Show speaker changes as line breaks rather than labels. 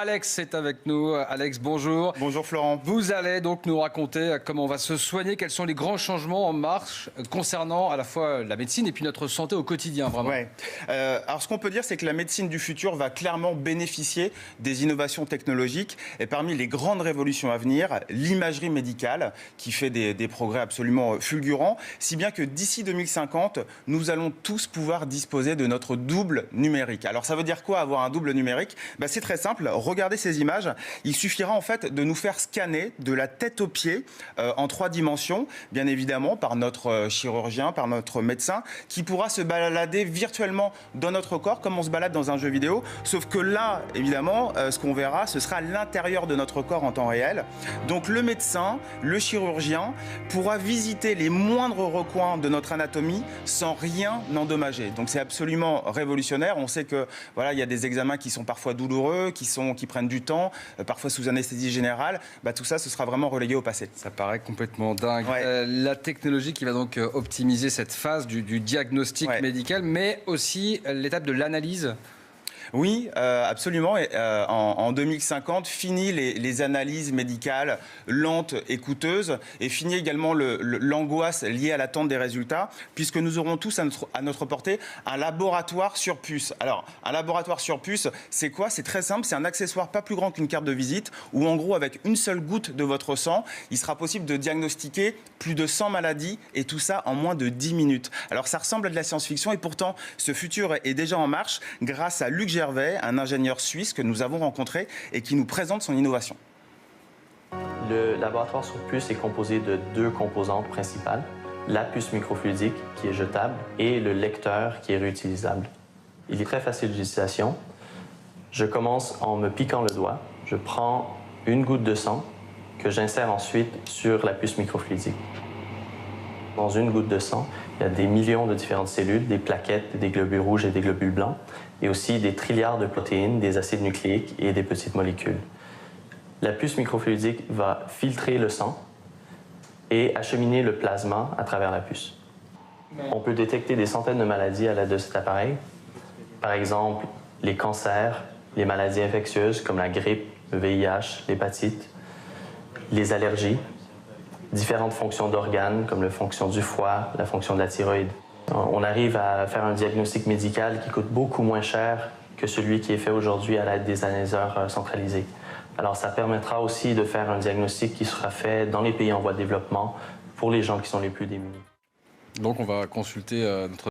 Alex est avec nous. Alex, bonjour.
Bonjour Florent.
Vous allez donc nous raconter comment on va se soigner, quels sont les grands changements en marche concernant à la fois la médecine et puis notre santé au quotidien, vraiment.
Ouais. Alors ce qu'on peut dire, c'est que la médecine du futur va clairement bénéficier des innovations technologiques. Et parmi les grandes révolutions à venir, l'imagerie médicale, qui fait des progrès absolument fulgurants, si bien que d'ici 2050, nous allons tous pouvoir disposer de notre double numérique. Alors ça veut dire quoi, avoir un double numérique? C'est très simple, regardez ces images. Il suffira en fait de nous faire scanner de la tête aux pieds en 3 dimensions, bien évidemment par notre chirurgien, par notre médecin, qui pourra se balader virtuellement dans notre corps comme on se balade dans un jeu vidéo. Sauf que là, évidemment, ce qu'on verra, ce sera l'intérieur de notre corps en temps réel. Donc le médecin, le chirurgien pourra visiter les moindres recoins de notre anatomie sans rien endommager. Donc c'est absolument révolutionnaire. On sait que voilà, il y a des examens qui sont parfois douloureux, qui prennent du temps, parfois sous anesthésie générale. Tout ça, ce sera vraiment relégué au passé.
Ça paraît complètement dingue.
Ouais.
La technologie qui va donc optimiser cette phase du diagnostic médical, mais aussi l'étape de l'analyse.
Oui, absolument. Et, en 2050, fini les analyses médicales lentes et coûteuses, et fini également l'angoisse liée à l'attente des résultats, puisque nous aurons tous à notre portée un laboratoire sur puce. Alors, un laboratoire sur puce, c'est quoi? C'est très simple, c'est un accessoire pas plus grand qu'une carte de visite, où en gros, avec une seule goutte de votre sang, il sera possible de diagnostiquer plus de 100 maladies, et tout ça en moins de 10 minutes. Alors, ça ressemble à de la science-fiction, et pourtant, ce futur est déjà en marche grâce à Luc Gervais, un ingénieur suisse que nous avons rencontré et qui nous présente son innovation.
Le laboratoire sur puce est composé de 2 composantes principales, la puce microfluidique qui est jetable et le lecteur qui est réutilisable. Il est très facile d'utilisation. Je commence en me piquant le doigt. Je prends une goutte de sang que j'insère ensuite sur la puce microfluidique. Dans une goutte de sang, il y a des millions de différentes cellules, des plaquettes, des globules rouges et des globules blancs, et aussi des trilliards de protéines, des acides nucléiques et des petites molécules. La puce microfluidique va filtrer le sang et acheminer le plasma à travers la puce. On peut détecter des centaines de maladies à l'aide de cet appareil. Par exemple, les cancers, les maladies infectieuses comme la grippe, le VIH, l'hépatite, les allergies, différentes fonctions d'organes, comme la fonction du foie, la fonction de la thyroïde. On arrive à faire un diagnostic médical qui coûte beaucoup moins cher que celui qui est fait aujourd'hui à l'aide des analyseurs centralisés. Alors ça permettra aussi de faire un diagnostic qui sera fait dans les pays en voie de développement pour les gens qui sont les plus démunis.
Donc on va consulter notre